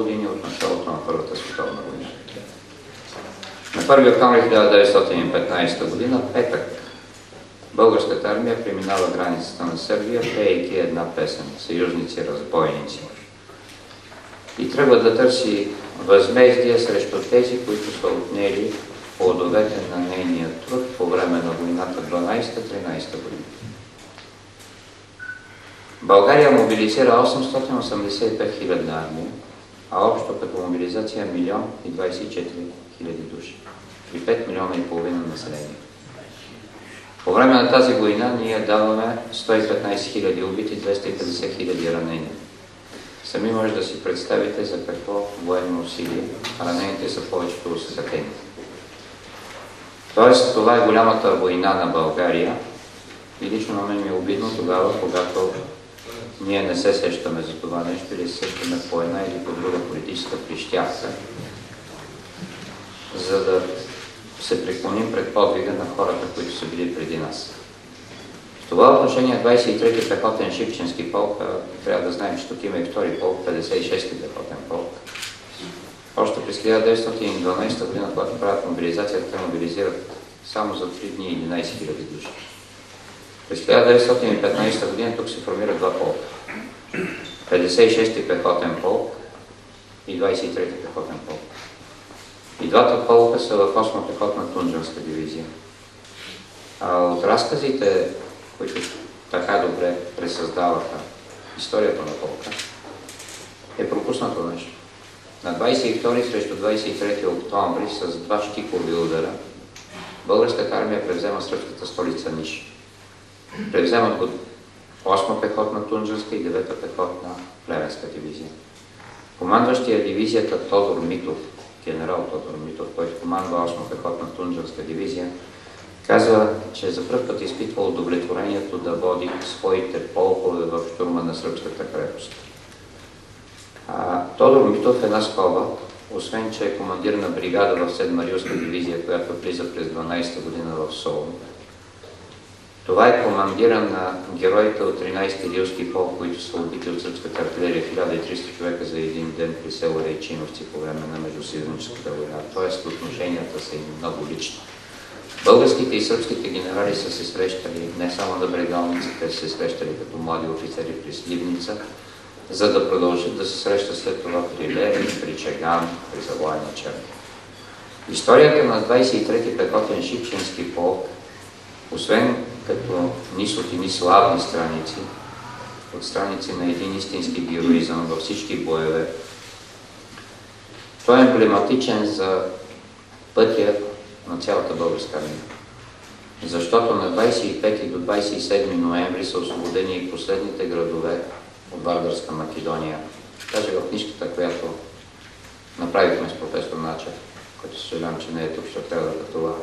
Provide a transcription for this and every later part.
години от началото на Първата световна война. На 1 октомври 1915 година, петък, българската армия преминава границата на Сърбия, пеейки една песен "Съюзници, разбойници", и тръгва да търси възмездие срещу тези, които са отнели плодовете на нейния труд по време на войната 12-13 година. България мобилизира 885 хилядна армия, а общо като мобилизация 1 024 000 души при 5,5 милиона население. По време на тази война ние даваме 115 хиляди убити, 250 хиляди ранени. Сами може да си представите за какво военно усилие. Ранените са повечето осъкатени. Тоест, това е голямата война на България и лично на мен ми е обидно тогава, когато ние не се сещаме за това нещо или се сещаме по една или по друга политическа прищявка, за да се преклоним пред подвига на хората, които са били преди нас. В това отношение 23-ти пехотен Шипченски полк, трябва да знаем, че тук има и втори полк, 56-ти пехотен полк. Още през 1912 година, когато правят мобилизацията, те мобилизират само за 3 дни 11 000 души. През 1915 година тук се формират два полка. 56-ти пехотен полк и 23-ти пехотен полк. И двата полка са в 8-та пехотна Тунджанска дивизия. От разказите, които така добре пресъздаваха историята на полка, е пропуснато нещо. На 22 срещу 23 октомври с 2 щикови удара българската армия превзема сръбската столица Ниш. Превземат го 8-та пехотна Тунджанска и 9-та пехотна Плевенска дивизия. Командващия дивизията Тодор Митов, генерал Тодор Митов, който командва 8-та пехотна Тунджанска дивизия, казва, че за пръв път изпитва удовлетворението да води своите полкове в щурма на сръбската крепост. Тодор Митов, една скоба, освен че е командир на бригада в 7-ма Рилска дивизия, която влиза през 12-та година в Солун. Това е командира на героите от 13-ти Рилски полк, които са убити от сръбската артилерия, 1300 човека за един ден при село Рейчиновци по време на Междусъюзническата война. Тоест отношенията са им много лични. Българските и сръбските генерали са се срещали не само на Брегалниците, са се срещали като млади офицери при Сливница, за да продължат да се срещат след това при Левин, при Чеган, при Завоя на Черни. Историята на 23-ти пехотен Шипченски полк, освен като ни славни страници, от страници на един истински героизъм във всички боеве, той е емблематичен за пътя на цялата българска армия. Защото на 25 до 27 ноември са освободени и последните градове от Вардарска Македония. Даже в книжката, която направихме с професор Начев, който съжалявам, че не е тук, защото трябва да пътува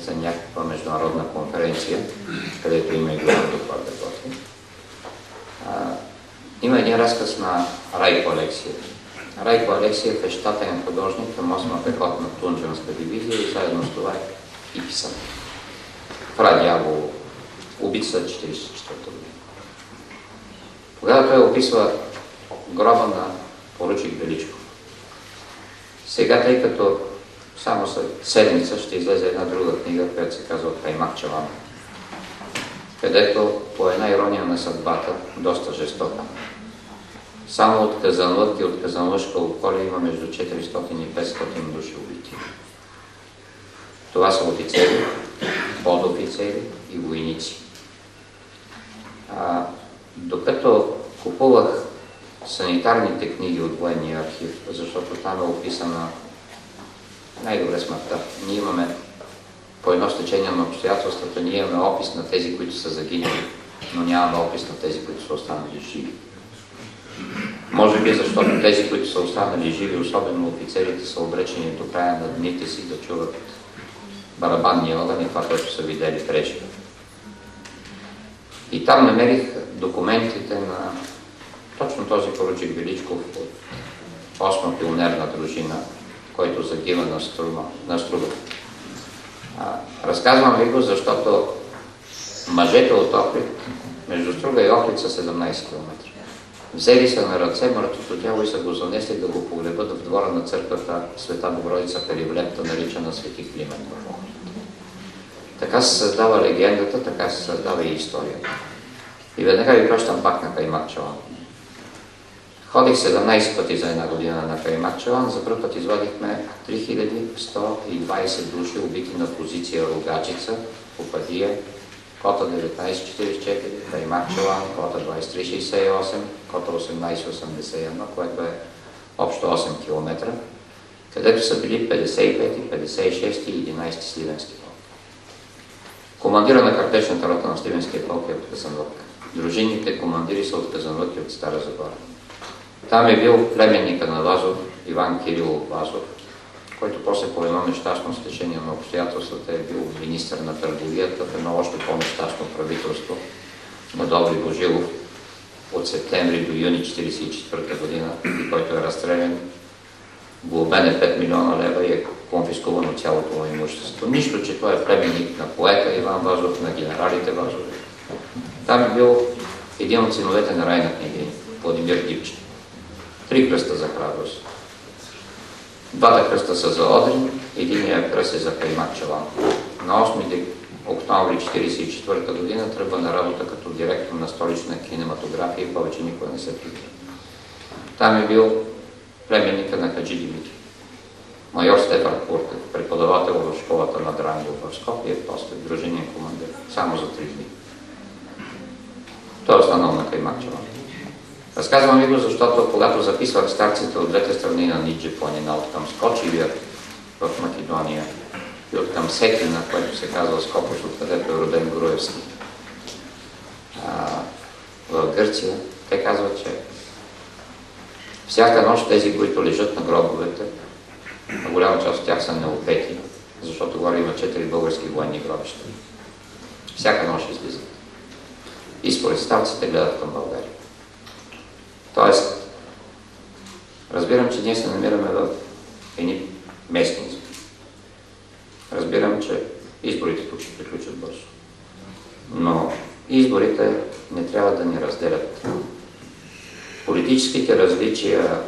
за някаква международна конференция, където има и голям доклад да готви. Има един разказ на Райко Алексиев. Райко Алексиев е щатен художник към 8-ма пехотна Тунджанска дивизия и заедно с това е и писан. Фрадяво, убица 1944 година. Тогава той описва гроба на поручик Величков. Сега, тъй като само след седмица ще излезе една друга книга, която се казва Каймак Чалан, където по една ирония на съдбата, доста жестока, само от Казанлък и от Казанлъшка околия има между 400 и 500 души убити. Това са офицери, подофицери и войници. Докато купувах санитарните книги от военния архив, защото там е описана най-добре смъртта. Ние имаме, по едно стечение на обстоятелствата, ние имаме опис на тези, които са загинали, но нямаме опис на тези, които са останали живи. Може би защото тези, които са останали живи, особено офицерите, са обречени до края на дните си да чуват барабанния огън и това, което са видели прежде. И там намерих документите на точно този поручик Величков от 8-ма пионерна дружина, който загива на Струга. Разказвам ви го, защото мъжете от Охрид, между Струга и Охрид са 17 км. Взели са на ръце мъртвото тяло и са го занесли да го погребат в двора на църквата Света Богородица Перивлепта, наричана Свети Климент в Охрид. Така се създава легендата, така се създава и историята. И веднага ви пращам пак на Каймакчалан. Ходих 17 пъти за една година на Каймакчалан. За първ път извадихме 3120 души, убити на позиция Рогачица, Попадия, кота 1944, Каймакчалан, кота 2368, кота 1881, което е общо 8 км, където са били 55, 56 и 11 Сливенски полк. Командира на картечната рота на Сливенския полк е от Казанлък. Дружинните командири са от Казанлък и от Стара Загора. Там е бил племенника на Вазов, Иван Кирилов Вазов, който после по едно нещастно стечение на обстоятелствата е бил министър на търговията в едно още по-нещастно правителство на Добри Божилов от септември до юни 1944 година, и който е разстрелян, глобен е 5 милиона лева и е конфискувано цялото му имущество. Нищо, че той е племенник на поета Иван Вазов, на генералите Вазов. Там е бил един от синовете на Райна княгиня, Владимир Дипчев. 3 кръста за храброст. 2 кръста са за Одрин, единият кръст е за Каймакчалан. На 8 октомври 1944 година тръгва на работа като директор на столична кинематография и повече никога не се прибира. Там е бил племенника на Хаджи Димитри. Майор Стефан Куртев, преподавател в школата на Дрангов в Скопие, после дружинен командир, само за 3 дни. Той е останал на Каймакчалан. Разказвам ви го, защото когато записвах старците от двете страни на Ниджи планина, от към Скочивия в Македония и от към Секина, което се казва Скопош, откъдето е роден Груевски, в Гърция, те казват, че всяка нощ тези, които лежат на гробовете, на голяма част от тях са неопети, защото горе има 4 български военни гробища. Всяка нощ излизат. И според старците гледат към България. Тоест, разбирам, че ние се намираме в едни местници. Разбирам, че изборите тук ще приключат бързо. Но изборите не трябва да ни разделят. Политическите различия,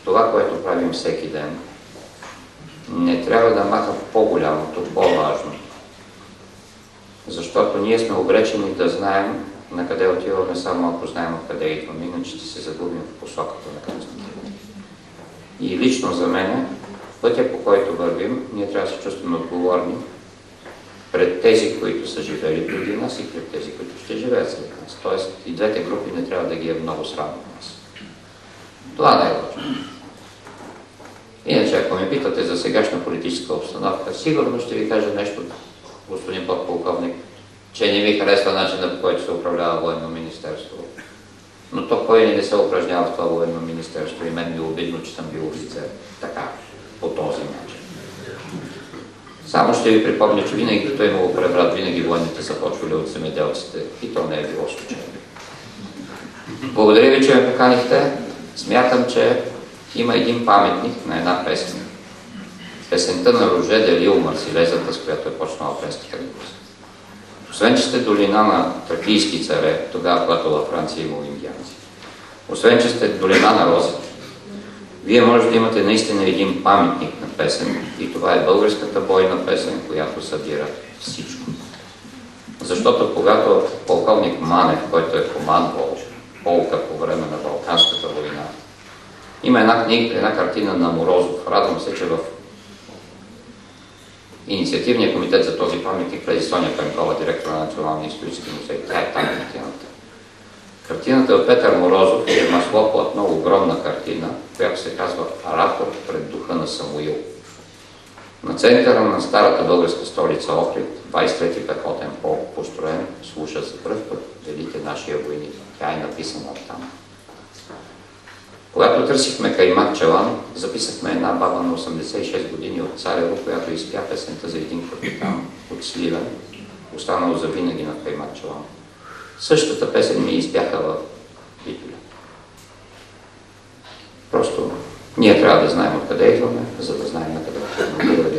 това, което правим всеки ден, не трябва да маха по-голямото, по-важно. Защото ние сме обречени да знаем на къде отиваме, само ако знаем откъде идваме, иначе ще се загубим в посоката на където. И лично за мен, пътя, по който вървим, ние трябва да се чувстваме отговорни пред тези, които са живели преди нас, и пред тези, които ще живеят след нас. Тоест и двете групи не трябва да ги е много срам от нас. Това не е важно. Иначе, ако ме питате за сегашна политическа обстановка, сигурно ще ви кажа нещо, господин подполковник, че не ми харесва начина, по който се управлява военно министерство. Но то кой не се упражнява в това военно министерство, и мен ми е обидно, че съм бил офицер. Така, по този начин. Само ще ви припомня, че винаги като е имало преврат, винаги военните са почвали от земеделците, и то не е било случайно. Благодаря ви, че ме поканихте. Смятам, че има един паметник на една песен. Песента на Роже де Лил, Марсилезата, с която е почнала френската революция. Освен, че сте долина на тракийски царе, тогава, когато във Франция имало индианци. Освен, че сте долина на розите, вие може да имате наистина един паметник на песен, и това е българската бойна песен, която събира всичко. Защото когато полковник Манев, който е командвал полка по време на Балканската война, има една картина на Морозов. Радвам се, че в инициативния комитет за този паметник влезе Соня Пенкова, директор на Националния исторически музей. Тя е там картината. Картината е от Петър Морозов и е масло платно, огромна картина, която се казва "Рапорт пред духа на Самуил". На центъра на старата българска столица Охрид, 23-ти пехотен полк, построен, слуша за пръв път "Велите нашия войник". Тя е написана там. Когато търсихме Каймакчалан, записахме една баба на 86 години от Царево, която изпя песента за един капитан от Сливен, останал завинаги на Каймакчалан. Същата песен ми изпяха в Битоля. Просто ние трябва да знаем откъде идваме, за да знаем на къде.